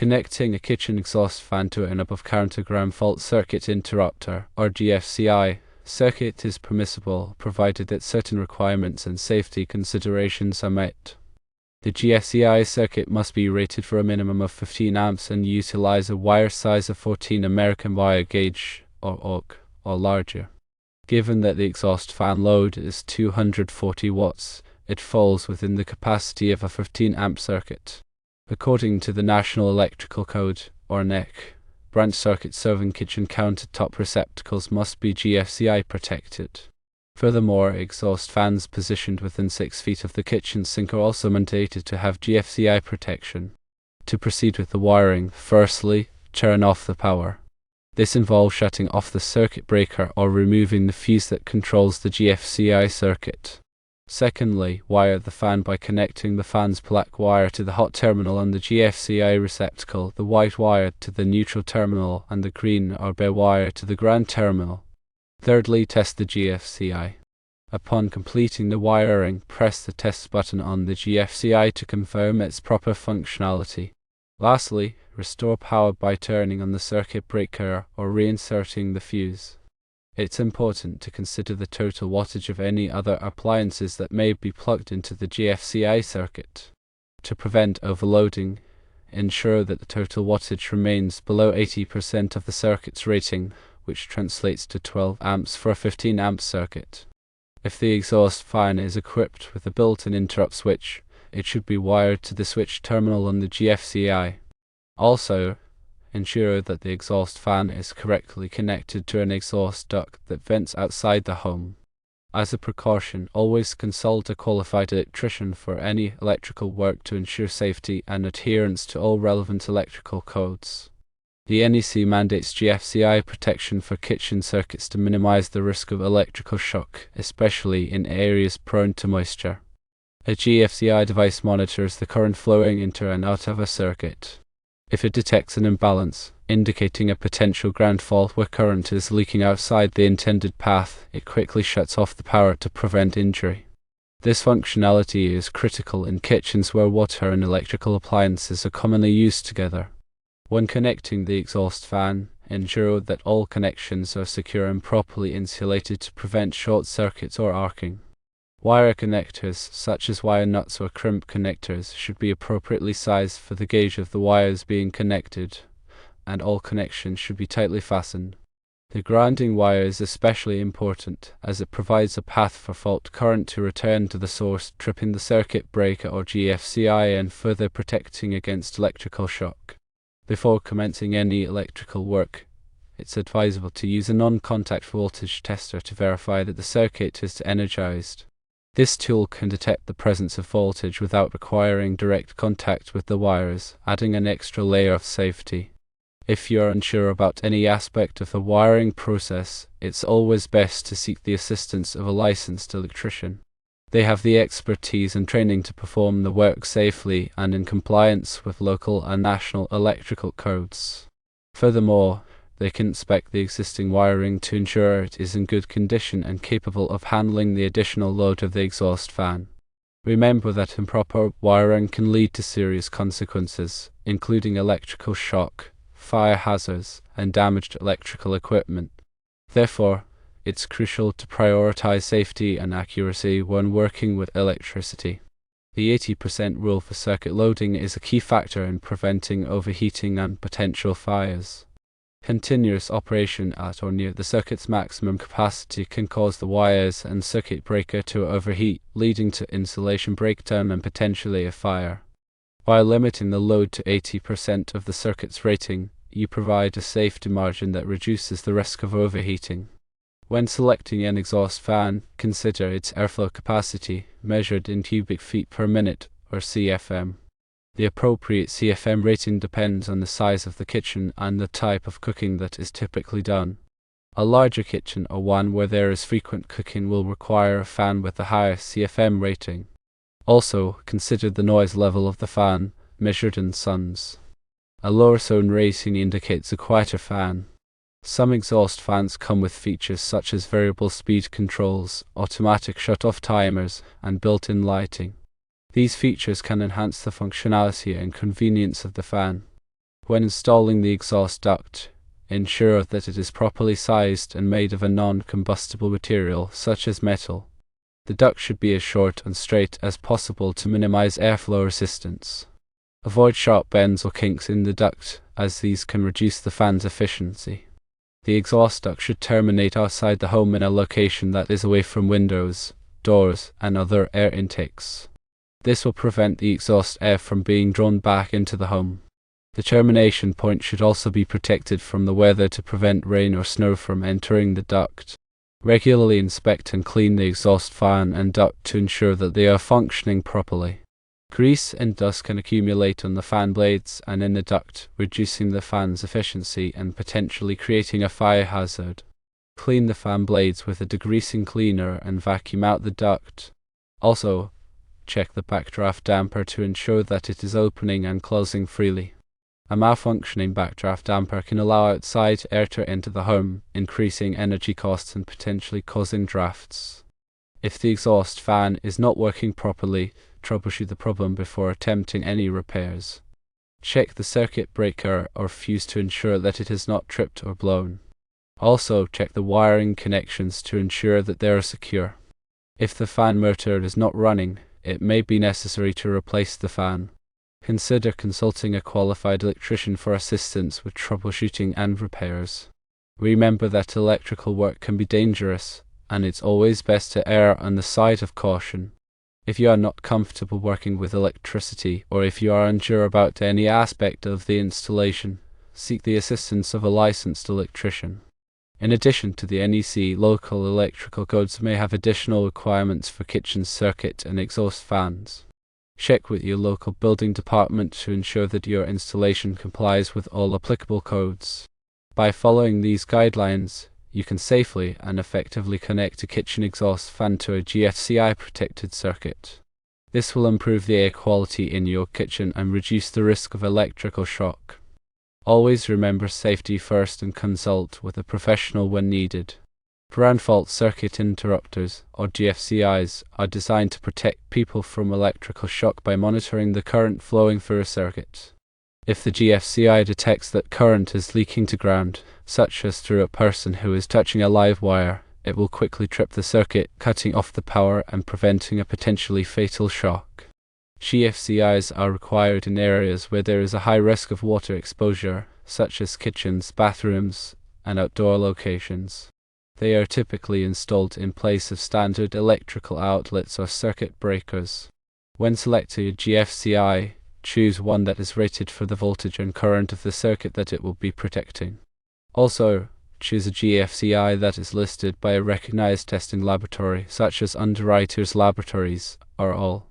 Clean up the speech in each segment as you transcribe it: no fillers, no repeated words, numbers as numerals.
Connecting a kitchen exhaust fan to an above-counter ground fault circuit interrupter, or GFCI, circuit is permissible, provided that certain requirements and safety considerations are met. The GFCI circuit must be rated for a minimum of 15 amps and utilize a wire size of 14 American wire gauge, or AUG, or larger. Given that the exhaust fan load is 240 watts, it falls within the capacity of a 15 amp circuit. According to the National Electrical Code, or NEC, branch circuits serving kitchen countertop receptacles must be GFCI protected. Furthermore, exhaust fans positioned within 6 feet of the kitchen sink are also mandated to have GFCI protection. To proceed with the wiring, firstly, turn off the power. This involves shutting off the circuit breaker or removing the fuse that controls the GFCI circuit. Secondly, wire the fan by connecting the fan's black wire to the hot terminal on the GFCI receptacle, the white wire to the neutral terminal, and the green or bare wire to the ground terminal. Thirdly, test the GFCI. Upon completing the wiring, press the test button on the GFCI to confirm its proper functionality. Lastly, restore power by turning on the circuit breaker or reinserting the fuse. It's important to consider the total wattage of any other appliances that may be plugged into the GFCI circuit. To prevent overloading, ensure that the total wattage remains below 80% of the circuit's rating, which translates to 12 amps for a 15 amp circuit. If the exhaust fan is equipped with a built-in interrupt switch, it should be wired to the switch terminal on the GFCI. Also, ensure that the exhaust fan is correctly connected to an exhaust duct that vents outside the home. As a precaution, always consult a qualified electrician for any electrical work to ensure safety and adherence to all relevant electrical codes. The NEC mandates GFCI protection for kitchen circuits to minimize the risk of electrical shock, especially in areas prone to moisture. A GFCI device monitors the current flowing into and out of a circuit. If it detects an imbalance, indicating a potential ground fault where current is leaking outside the intended path, it quickly shuts off the power to prevent injury. This functionality is critical in kitchens where water and electrical appliances are commonly used together. When connecting the exhaust fan, ensure that all connections are secure and properly insulated to prevent short circuits or arcing. Wire connectors, such as wire nuts or crimp connectors, should be appropriately sized for the gauge of the wires being connected, and all connections should be tightly fastened. The grounding wire is especially important, as it provides a path for fault current to return to the source, tripping the circuit breaker or GFCI and further protecting against electrical shock. Before commencing any electrical work, it's advisable to use a non-contact voltage tester to verify that the circuit is energized. This tool can detect the presence of voltage without requiring direct contact with the wires, adding an extra layer of safety. If you're unsure about any aspect of the wiring process, it's always best to seek the assistance of a licensed electrician. They have the expertise and training to perform the work safely and in compliance with local and national electrical codes. Furthermore, they can inspect the existing wiring to ensure it is in good condition and capable of handling the additional load of the exhaust fan. Remember that improper wiring can lead to serious consequences, including electrical shock, fire hazards, and damaged electrical equipment. Therefore, it's crucial to prioritize safety and accuracy when working with electricity. The 80% rule for circuit loading is a key factor in preventing overheating and potential fires. Continuous operation at or near the circuit's maximum capacity can cause the wires and circuit breaker to overheat, leading to insulation breakdown and potentially a fire. While limiting the load to 80% of the circuit's rating, you provide a safety margin that reduces the risk of overheating. When selecting an exhaust fan, consider its airflow capacity, measured in cubic feet per minute, or CFM. The appropriate CFM rating depends on the size of the kitchen and the type of cooking that is typically done. A larger kitchen or one where there is frequent cooking will require a fan with a higher CFM rating. Also, consider the noise level of the fan, measured in sounds. A lower zone rating indicates a quieter fan. Some exhaust fans come with features such as variable speed controls, automatic shut-off timers, and built-in lighting. These features can enhance the functionality and convenience of the fan. When installing the exhaust duct, ensure that it is properly sized and made of a non-combustible material such as metal. The duct should be as short and straight as possible to minimize airflow resistance. Avoid sharp bends or kinks in the duct, as these can reduce the fan's efficiency. The exhaust duct should terminate outside the home in a location that is away from windows, doors, and other air intakes. This will prevent the exhaust air from being drawn back into the home. The termination point should also be protected from the weather to prevent rain or snow from entering the duct. Regularly inspect and clean the exhaust fan and duct to ensure that they are functioning properly. Grease and dust can accumulate on the fan blades and in the duct, reducing the fan's efficiency and potentially creating a fire hazard. Clean the fan blades with a degreasing cleaner and vacuum out the duct. Also, check the backdraft damper to ensure that it is opening and closing freely. A malfunctioning backdraft damper can allow outside air to enter the home, increasing energy costs and potentially causing drafts. If the exhaust fan is not working properly, troubleshoot the problem before attempting any repairs. Check the circuit breaker or fuse to ensure that it is not tripped or blown. Also, check the wiring connections to ensure that they are secure. If the fan motor is not running, it may be necessary to replace the fan. Consider consulting a qualified electrician for assistance with troubleshooting and repairs. Remember that electrical work can be dangerous, and it's always best to err on the side of caution. If you are not comfortable working with electricity, or if you are unsure about any aspect of the installation, seek the assistance of a licensed electrician. In addition to the NEC, local electrical codes may have additional requirements for kitchen circuit and exhaust fans. Check with your local building department to ensure that your installation complies with all applicable codes. By following these guidelines, you can safely and effectively connect a kitchen exhaust fan to a GFCI protected circuit. This will improve the air quality in your kitchen and reduce the risk of electrical shock. Always remember safety first and consult with a professional when needed. Ground fault circuit interrupters, or GFCIs, are designed to protect people from electrical shock by monitoring the current flowing through a circuit. If the GFCI detects that current is leaking to ground, such as through a person who is touching a live wire, it will quickly trip the circuit, cutting off the power and preventing a potentially fatal shock. GFCIs are required in areas where there is a high risk of water exposure, such as kitchens, bathrooms, and outdoor locations. They are typically installed in place of standard electrical outlets or circuit breakers. When selecting a GFCI, choose one that is rated for the voltage and current of the circuit that it will be protecting. Also, choose a GFCI that is listed by a recognized testing laboratory, such as Underwriters Laboratories, or all.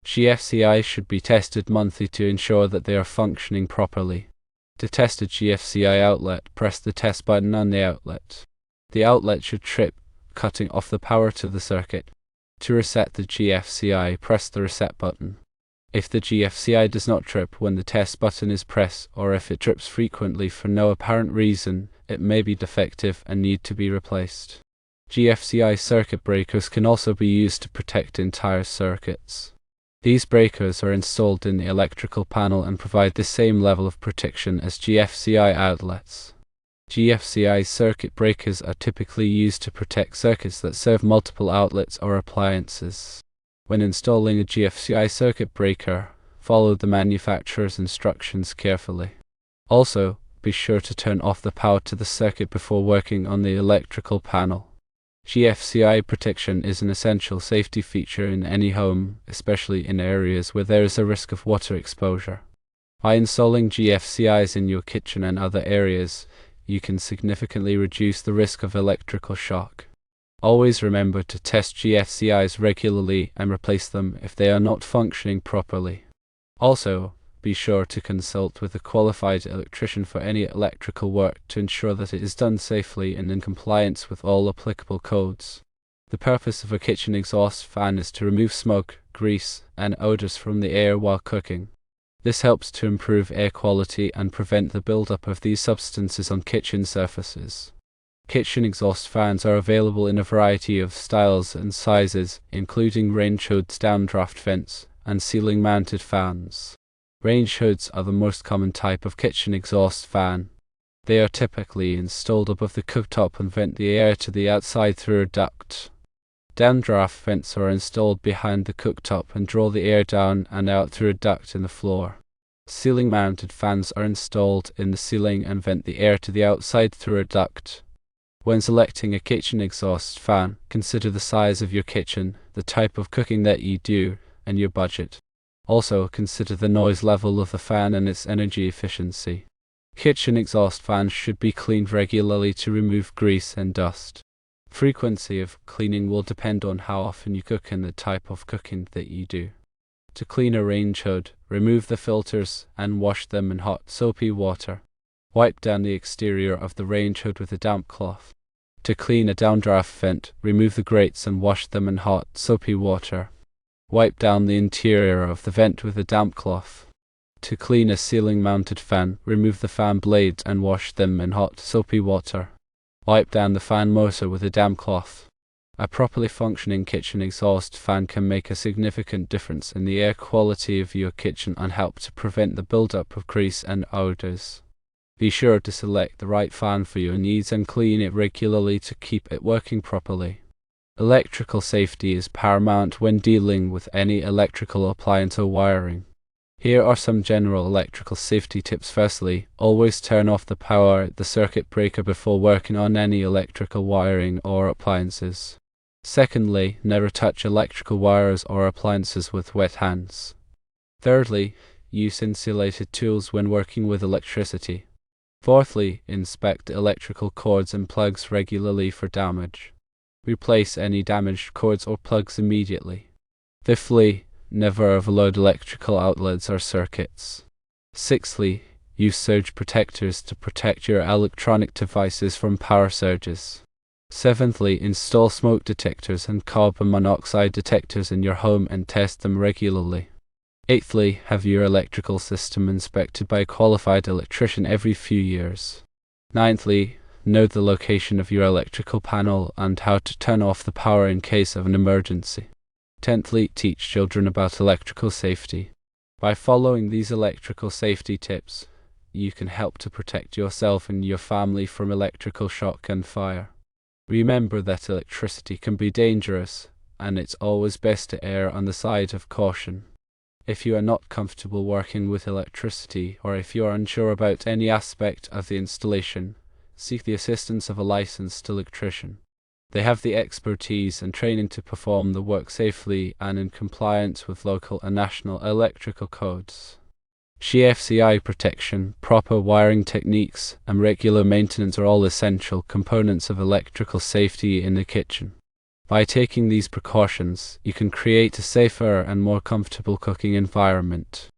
GFCI should be tested monthly to ensure that they are functioning properly. To test a GFCI outlet, press the test button on the outlet. The outlet should trip, cutting off the power to the circuit. To reset the GFCI, press the reset button. If the GFCI does not trip when the test button is pressed, or if it trips frequently for no apparent reason, it may be defective and need to be replaced. GFCI circuit breakers can also be used to protect entire circuits. These breakers are installed in the electrical panel and provide the same level of protection as GFCI outlets. GFCI circuit breakers are typically used to protect circuits that serve multiple outlets or appliances. When installing a GFCI circuit breaker, follow the manufacturer's instructions carefully. Also, be sure to turn off the power to the circuit before working on the electrical panel. GFCI protection is an essential safety feature in any home, especially in areas where there is a risk of water exposure. By installing GFCIs in your kitchen and other areas, you can significantly reduce the risk of electrical shock. Always remember to test GFCIs regularly and replace them if they are not functioning properly. Also, be sure to consult with a qualified electrician for any electrical work to ensure that it is done safely and in compliance with all applicable codes. The purpose of a kitchen exhaust fan is to remove smoke, grease, and odors from the air while cooking. This helps to improve air quality and prevent the buildup of these substances on kitchen surfaces. Kitchen exhaust fans are available in a variety of styles and sizes, including range hoods, downdraft vents, and ceiling-mounted fans. Range hoods are the most common type of kitchen exhaust fan. They are typically installed above the cooktop and vent the air to the outside through a duct. Downdraft vents are installed behind the cooktop and draw the air down and out through a duct in the floor. Ceiling-mounted fans are installed in the ceiling and vent the air to the outside through a duct. When selecting a kitchen exhaust fan, consider the size of your kitchen, the type of cooking that you do, and your budget. Also, consider the noise level of the fan and its energy efficiency. Kitchen exhaust fans should be cleaned regularly to remove grease and dust. Frequency of cleaning will depend on how often you cook and the type of cooking that you do. To clean a range hood, remove the filters and wash them in hot, soapy water. Wipe down the exterior of the range hood with a damp cloth. To clean a downdraft vent, remove the grates and wash them in hot, soapy water. Wipe down the interior of the vent with a damp cloth. To clean a ceiling-mounted fan, remove the fan blades and wash them in hot, soapy water. Wipe down the fan motor with a damp cloth. A properly functioning kitchen exhaust fan can make a significant difference in the air quality of your kitchen and help to prevent the buildup of grease and odors. Be sure to select the right fan for your needs and clean it regularly to keep it working properly. Electrical safety is paramount when dealing with any electrical appliance or wiring. Here are some general electrical safety tips. Firstly, always turn off the power at the circuit breaker before working on any electrical wiring or appliances. Secondly, never touch electrical wires or appliances with wet hands. Thirdly, use insulated tools when working with electricity. Fourthly, inspect electrical cords and plugs regularly for damage. Replace any damaged cords or plugs immediately. Fifthly, never overload electrical outlets or circuits. Sixthly, use surge protectors to protect your electronic devices from power surges. Seventhly, install smoke detectors and carbon monoxide detectors in your home and test them regularly. Eighthly, have your electrical system inspected by a qualified electrician every few years. Ninthly, know the location of your electrical panel and how to turn off the power in case of an emergency. Tenthly, teach children about electrical safety. By following these electrical safety tips, you can help to protect yourself and your family from electrical shock and fire. Remember that electricity can be dangerous, and it's always best to err on the side of caution. If you are not comfortable working with electricity, or if you are unsure about any aspect of the installation, seek the assistance of a licensed electrician. They have the expertise and training to perform the work safely and in compliance with local and national electrical codes. GFCI protection, proper wiring techniques, and regular maintenance are all essential components of electrical safety in the kitchen. By taking these precautions, you can create a safer and more comfortable cooking environment.